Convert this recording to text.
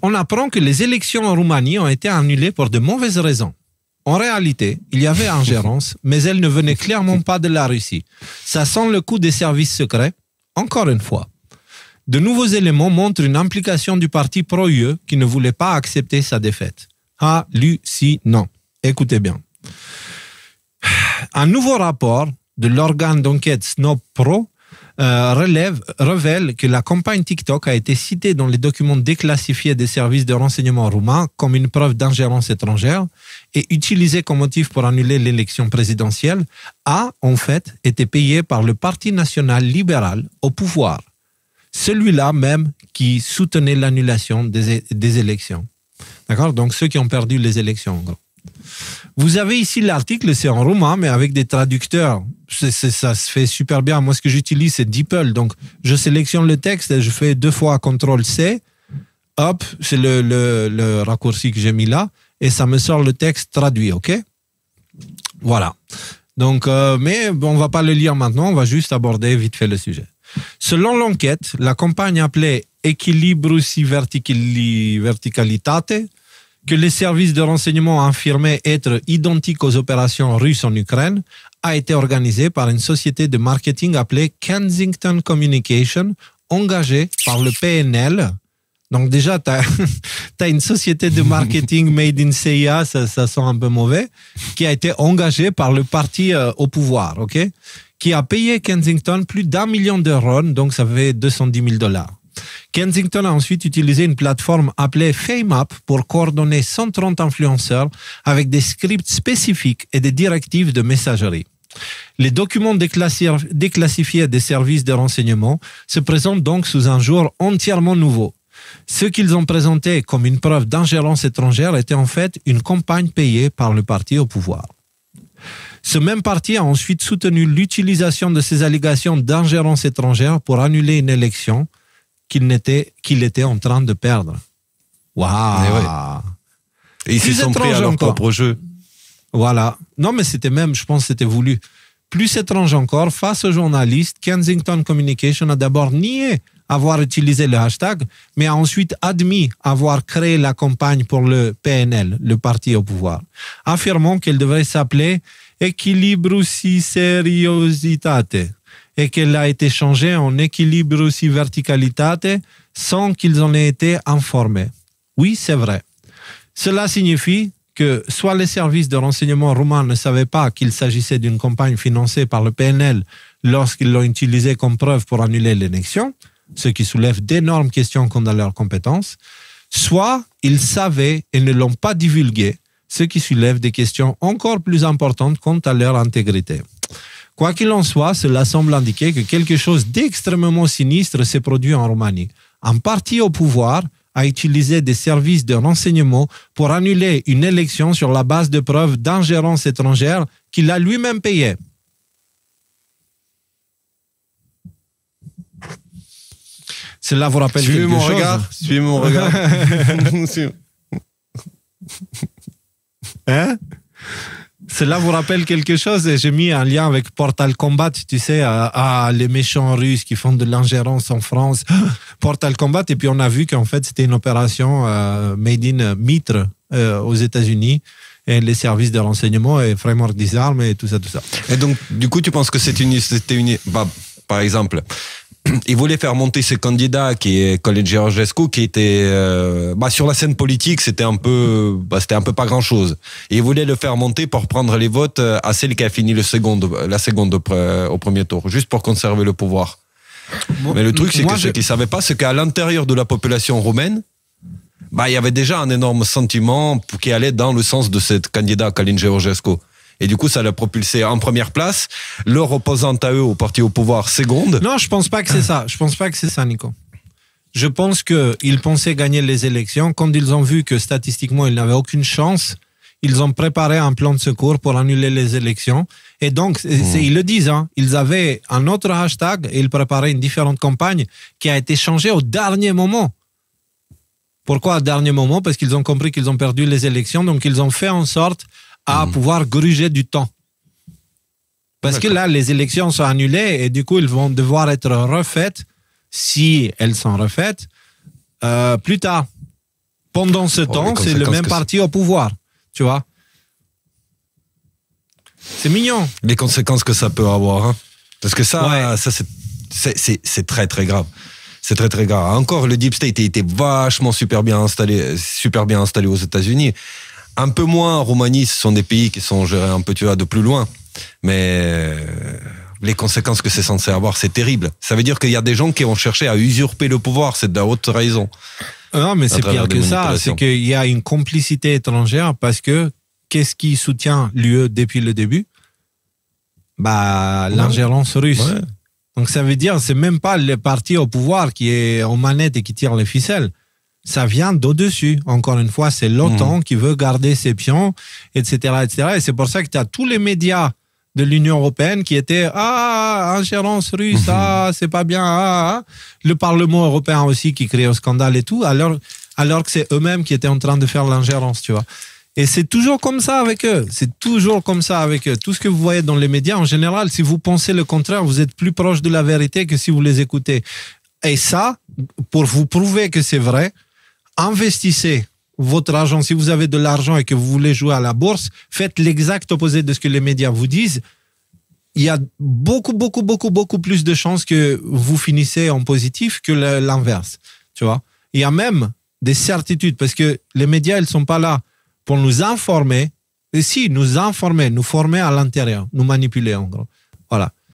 on apprend que les élections en Roumanie ont été annulées pour de mauvaises raisons. En réalité, il y avait ingérence, mais elle ne venait clairement pas de la Russie. Ça sent le coup des services secrets, encore une fois. De nouveaux éléments montrent une implication du parti pro-UE qui ne voulait pas accepter sa défaite. Hallucinant. Écoutez bien. Un nouveau rapport de l'organe d'enquête SNOP-Pro révèle que la campagne TikTok a été citée dans les documents déclassifiés des services de renseignement roumains comme une preuve d'ingérence étrangère et utilisée comme motif pour annuler l'élection présidentielle, a en fait été payée par le Parti national libéral au pouvoir. Celui-là même qui soutenait l'annulation des élections. D'accord? Donc ceux qui ont perdu les élections, en gros. Vous avez ici l'article, c'est en roumain, mais avec des traducteurs. Ça se fait super bien. Moi, ce que j'utilise, c'est DeepL. Donc, je sélectionne le texte et je fais 2 fois CTRL-C. Hop, c'est le raccourci que j'ai mis là. Et ça me sort le texte traduit, OK? Voilà. Donc, mais on ne va pas le lire maintenant. On va juste aborder vite fait le sujet. Selon l'enquête, la campagne appelée Echilibrus Verticalitate, que les services de renseignement affirmaient être identiques aux opérations russes en Ukraine, a été organisée par une société de marketing appelée Kensington Communication, engagée par le PNL. Donc déjà, tu as une société de marketing made in CIA, ça sent un peu mauvais, qui a été engagée par le parti au pouvoir, ok, qui a payé Kensington plus d'1 million d'euros, donc ça fait $210 000. Kensington a ensuite utilisé une plateforme appelée FameUp pour coordonner 130 influenceurs avec des scripts spécifiques et des directives de messagerie. Les documents déclassifiés des services de renseignement se présentent donc sous un jour entièrement nouveau. Ce qu'ils ont présenté comme une preuve d'ingérence étrangère était en fait une campagne payée par le parti au pouvoir. Ce même parti a ensuite soutenu l'utilisation de ces allégations d'ingérence étrangère pour annuler une élection qu'il était en train de perdre. Waouh! Et ils se sont pris à leur propre jeu. Voilà. Non, mais c'était même, je pense que c'était voulu. Plus étrange encore, face aux journalistes, Kensington Communication a d'abord nié avoir utilisé le hashtag, mais a ensuite admis avoir créé la campagne pour le PNL, le parti au pouvoir, affirmant qu'elle devrait s'appeler Equilibrus Seriositate et qu'elle a été changée en Equilibrus Verticalitate sans qu'ils en aient été informés. Oui, c'est vrai. Cela signifie que soit les services de renseignement roumains ne savaient pas qu'il s'agissait d'une campagne financée par le PNL lorsqu'ils l'ont utilisée comme preuve pour annuler l'élection, ce qui soulève d'énormes questions quant à leurs compétences, soit ils savaient et ne l'ont pas divulgué, ce qui soulève des questions encore plus importantes quant à leur intégrité. Quoi qu'il en soit, cela semble indiquer que quelque chose d'extrêmement sinistre s'est produit en Roumanie. Un parti au pouvoir a utilisé des services de renseignement pour annuler une élection sur la base de preuves d'ingérence étrangère qu'il a lui-même payées. Cela vous rappelle quelque chose? Suivez mon regard. Hein? Cela vous rappelle quelque chose? Et j'ai mis un lien avec Portal Combat, tu sais, les méchants russes qui font de l'ingérence en France. Portal Combat, et puis on a vu qu'en fait c'était une opération made in Mitre aux États-Unis, et les services de renseignement et framework des armes et tout ça. Et donc, du coup, tu penses que c'était une... Bah, par exemple, il voulait faire monter ce candidat qui est Colin Georgescu, qui était sur la scène politique, c'était un peu pas grand chose. Et il voulait le faire monter pour prendre les votes à celle qui a fini la seconde au premier tour, juste pour conserver le pouvoir. Mais le truc, c'est que ce qu'ils savaient pas, c'est qu'à l'intérieur de la population roumaine, il y avait déjà un énorme sentiment qui allait dans le sens de cet candidat Colin Georgescu. Et du coup, ça l'a propulsé en première place. Leur opposante à eux, au parti au pouvoir, seconde. Non, je pense pas que c'est ça. Je pense pas que c'est ça, Nico. Je pense qu'ils pensaient gagner les élections. Quand ils ont vu que statistiquement, ils n'avaient aucune chance, ils ont préparé un plan de secours pour annuler les élections. Et donc, ils le disent, hein, ils avaient un autre hashtag et ils préparaient une différente campagne qui a été changée au dernier moment. Pourquoi au dernier moment? Parce qu'ils ont compris qu'ils ont perdu les élections, donc ils ont fait en sorte à pouvoir gruger du temps. Parce que là, les élections sont annulées et du coup, ils vont devoir être refaites, si elles sont refaites, plus tard. pendant ce temps, c'est le même parti au pouvoir. Tu vois? C'est mignon. Les conséquences que ça peut avoir. Hein. Parce que ça, c'est très, très grave. C'est très, très grave. Encore, le Deep State était vachement super bien installé aux États-Unis. Un peu moins en Roumanie, ce sont des pays qui sont gérés un peu, tu vois, de plus loin. Mais les conséquences que c'est censé avoir, c'est terrible. Ça veut dire qu'il y a des gens qui ont cherché à usurper le pouvoir. C'est de la haute trahison. Non, mais c'est pire que ça. C'est qu'il y a une complicité étrangère parce que qu'est-ce qui soutient l'UE depuis le début? L'ingérence russe. Ouais. Donc ça veut dire c'est même pas le parti au pouvoir qui est en manette et qui tire les ficelles. Ça vient d'au-dessus. Encore une fois, c'est l'OTAN qui veut garder ses pions, etc., etc. Et c'est pour ça que tu as tous les médias de l'Union européenne qui étaient ingérence russe, c'est pas bien, Le Parlement européen aussi qui crée un scandale et tout, alors que c'est eux-mêmes qui étaient en train de faire l'ingérence, tu vois. Et c'est toujours comme ça avec eux. C'est toujours comme ça avec eux. Tout ce que vous voyez dans les médias, en général, si vous pensez le contraire, vous êtes plus proche de la vérité que si vous les écoutez. Et ça, pour vous prouver que c'est vrai, investissez votre argent. Si vous avez de l'argent et que vous voulez jouer à la bourse, faites l'exact opposé de ce que les médias vous disent. Il y a beaucoup plus de chances que vous finissez en positif que l'inverse. Tu vois? Il y a même des certitudes parce que les médias, ils sont pas là pour nous informer, et si nous informer, nous former à l'intérieur, nous manipuler en gros. Voilà.